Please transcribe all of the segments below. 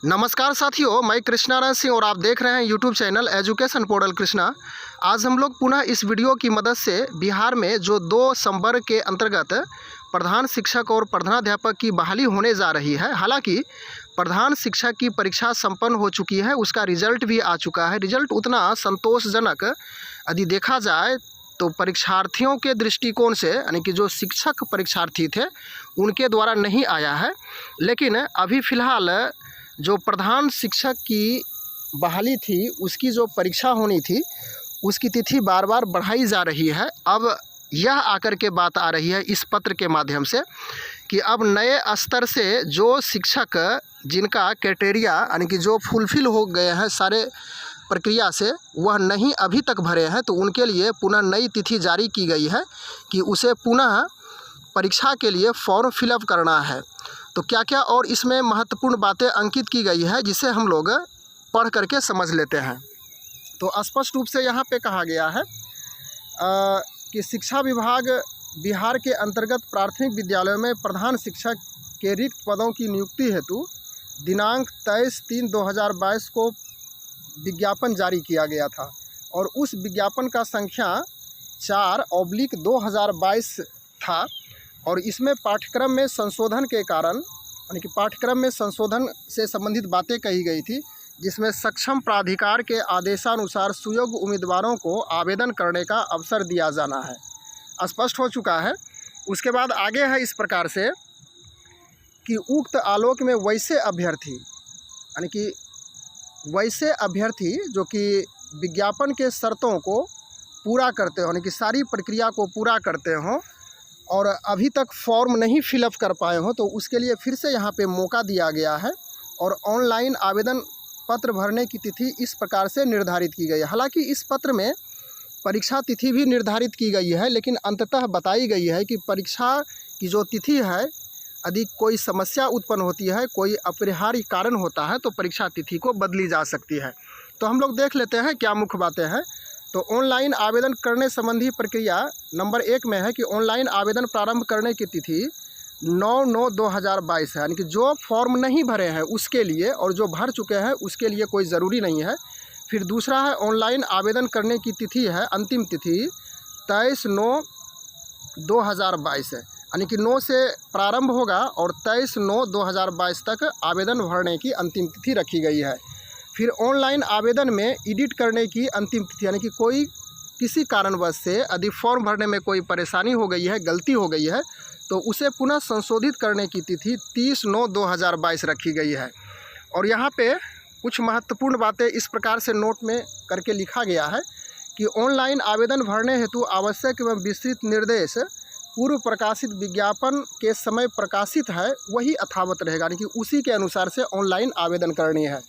नमस्कार साथियों, मैं कृष्णा नारायण सिंह और आप देख रहे हैं YouTube channel education portal Krishna. आज हम लोग पुनः इस वीडियो की मदद से बिहार में जो 2 संवर्ग के अंतर्गत प्रधान शिक्षक और प्रधानाध्यापक की बहाली होने जा रही है। हालांकि प्रधान शिक्षक की परीक्षा संपन्न हो चुकी है, उसका रिजल्ट भी आ चुका है। रिजल्ट उतना संतोषजनक यदि देखा जाए तो परीक्षार्थियों के दृष्टिकोण से, यानी कि जो शिक्षक परीक्षार्थी थे उनके द्वारा नहीं आया है। लेकिन अभी फ़िलहाल जो प्रधान शिक्षक की बहाली थी, उसकी जो परीक्षा होनी थी, उसकी तिथि बार बार बढ़ाई जा रही है। अब यह आकर के बात आ रही है इस पत्र के माध्यम से कि अब नए स्तर से जो शिक्षक जिनका क्राइटेरिया यानी कि जो फुलफ़िल हो गए हैं सारे प्रक्रिया से, वह नहीं अभी तक भरे हैं, तो उनके लिए पुनः नई तिथि जारी की गई है कि उसे पुनः परीक्षा के लिए फॉर्म फिलअप करना है। तो क्या क्या और इसमें महत्वपूर्ण बातें अंकित की गई है, जिसे हम लोग पढ़ करके समझ लेते हैं। तो स्पष्ट रूप से यहाँ पे कहा गया है कि शिक्षा विभाग बिहार के अंतर्गत प्राथमिक विद्यालयों में प्रधान शिक्षक के रिक्त पदों की नियुक्ति हेतु दिनांक 23/3/2022 को विज्ञापन जारी किया गया था और उस विज्ञापन का संख्या 4/2022 था। और इसमें पाठ्यक्रम में संशोधन के कारण, यानी कि पाठ्यक्रम में संशोधन से संबंधित बातें कही गई थी, जिसमें सक्षम प्राधिकार के आदेशानुसार सुयोग्य उम्मीदवारों को आवेदन करने का अवसर दिया जाना है। स्पष्ट हो चुका है। उसके बाद आगे है इस प्रकार से कि उक्त आलोक में वैसे अभ्यर्थी, यानी कि वैसे अभ्यर्थी जो कि विज्ञापन के शर्तों को पूरा करते हों, यानी कि सारी प्रक्रिया को पूरा करते हों और अभी तक फॉर्म नहीं फिलअप कर पाए हों, तो उसके लिए फिर से यहाँ पे मौका दिया गया है। और ऑनलाइन आवेदन पत्र भरने की तिथि इस प्रकार से निर्धारित की गई है। हालांकि इस पत्र में परीक्षा तिथि भी निर्धारित की गई है, लेकिन अंततः बताई गई है कि परीक्षा की जो तिथि है, यदि कोई समस्या उत्पन्न होती है, कोई अपरिहार्य कारण होता है, तो परीक्षा तिथि को बदली जा सकती है। तो हम लोग देख लेते हैं क्या मुख्य बातें हैं। तो ऑनलाइन आवेदन करने संबंधी प्रक्रिया नंबर 1 में है कि ऑनलाइन आवेदन प्रारंभ करने की तिथि 9/9/2022 है, यानी कि जो फॉर्म नहीं भरे हैं उसके लिए, और जो भर चुके हैं उसके लिए कोई ज़रूरी नहीं है। फिर दूसरा है ऑनलाइन आवेदन करने की तिथि है, अंतिम तिथि 23/9/2022 है, यानी कि 9 से प्रारंभ होगा और 23/9/2022 तक आवेदन भरने की अंतिम तिथि रखी गई है। फिर ऑनलाइन आवेदन में एडिट करने की अंतिम तिथि, यानी कि कोई किसी कारणवश से यदि फॉर्म भरने में कोई परेशानी हो गई है, गलती हो गई है, तो उसे पुनः संशोधित करने की तिथि 30/9/2022 रखी गई है। और यहाँ पे कुछ महत्वपूर्ण बातें इस प्रकार से नोट में करके लिखा गया है कि ऑनलाइन आवेदन भरने हेतु आवश्यक एवं विस्तृत निर्देश पूर्व प्रकाशित विज्ञापन के समय प्रकाशित है, वही यथावत रहेगा, यानी कि उसी के अनुसार से ऑनलाइन आवेदन करनी है।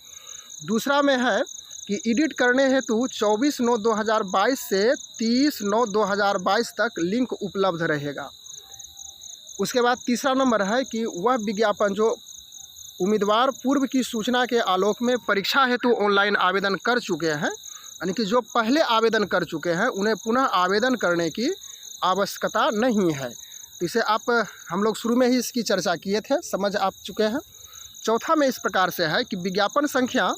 दूसरा में है कि एडिट करने हेतु 24/9/2022 से 30/9/2022 तक लिंक उपलब्ध रहेगा। उसके बाद तीसरा नंबर है कि वह विज्ञापन जो उम्मीदवार पूर्व की सूचना के आलोक में परीक्षा हेतु ऑनलाइन आवेदन कर चुके हैं, यानी कि जो पहले आवेदन कर चुके हैं, उन्हें पुनः आवेदन करने की आवश्यकता नहीं है। तो इसे हम लोग शुरू में ही इसकी चर्चा किए थे, समझ आप चुके हैं। चौथा में इस प्रकार से है कि विज्ञापन संख्या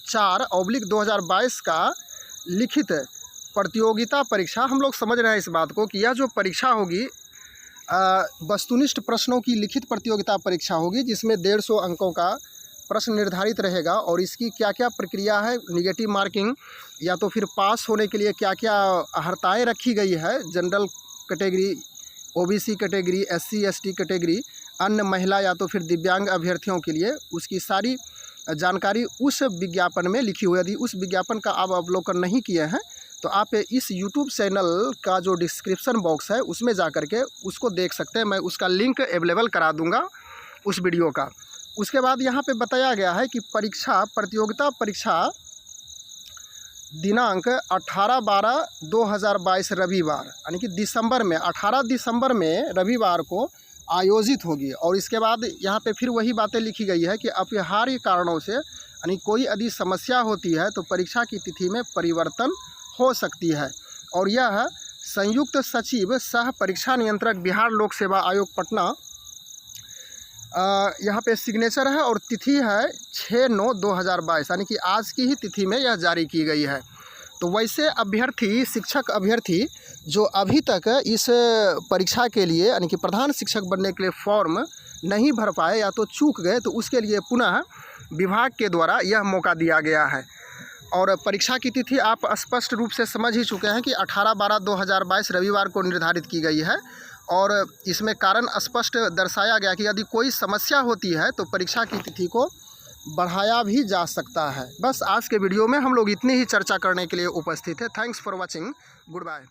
4/2022 का लिखित प्रतियोगिता परीक्षा, हम लोग समझ रहे हैं इस बात को कि यह जो परीक्षा होगी वस्तुनिष्ठ प्रश्नों की लिखित प्रतियोगिता परीक्षा होगी, जिसमें 150 अंकों का प्रश्न निर्धारित रहेगा। और इसकी क्या क्या प्रक्रिया है, निगेटिव मार्किंग या तो फिर पास होने के लिए क्या क्या अहर्ताएँ रखी गई है, general category, OBC category, SC ST category, अन्य महिला या तो फिर दिव्यांग अभ्यर्थियों के लिए, उसकी सारी जानकारी उस विज्ञापन में लिखी हुई है। यदि उस विज्ञापन का आप अवलोकन नहीं किए हैं तो आप इस YouTube चैनल का जो डिस्क्रिप्शन बॉक्स है उसमें जा कर के उसको देख सकते हैं। मैं उसका लिंक अवेलेबल करा दूंगा उस वीडियो का। उसके बाद यहाँ पे बताया गया है कि प्रतियोगिता परीक्षा दिनांक 18/12/2022 रविवार, यानी कि दिसंबर में 18 दिसंबर में रविवार को आयोजित होगी। और इसके बाद यहाँ पे फिर वही बातें लिखी गई है कि अपरिहार्य कारणों से, यानी कोई यदि समस्या होती है तो परीक्षा की तिथि में परिवर्तन हो सकती है। और यह संयुक्त सचिव सह परीक्षा नियंत्रक बिहार लोक सेवा आयोग पटना यहाँ पे सिग्नेचर है और तिथि है 6/9/2022, यानी कि आज की ही तिथि में यह जारी की गई है। तो वैसे अभ्यर्थी, शिक्षक अभ्यर्थी जो अभी तक इस परीक्षा के लिए यानी कि प्रधान शिक्षक बनने के लिए फॉर्म नहीं भर पाए या तो चूक गए, तो उसके लिए पुनः विभाग के द्वारा यह मौका दिया गया है। और परीक्षा की तिथि आप स्पष्ट रूप से समझ ही चुके हैं कि 18/12/2022 रविवार को निर्धारित की गई है। और इसमें कारण स्पष्ट दर्शाया गया कि यदि कोई समस्या होती है तो परीक्षा की तिथि को बढ़ाया भी जा सकता है। बस आज के वीडियो में हम लोग इतनी ही चर्चा करने के लिए उपस्थित है। Thanks for watching, good bye.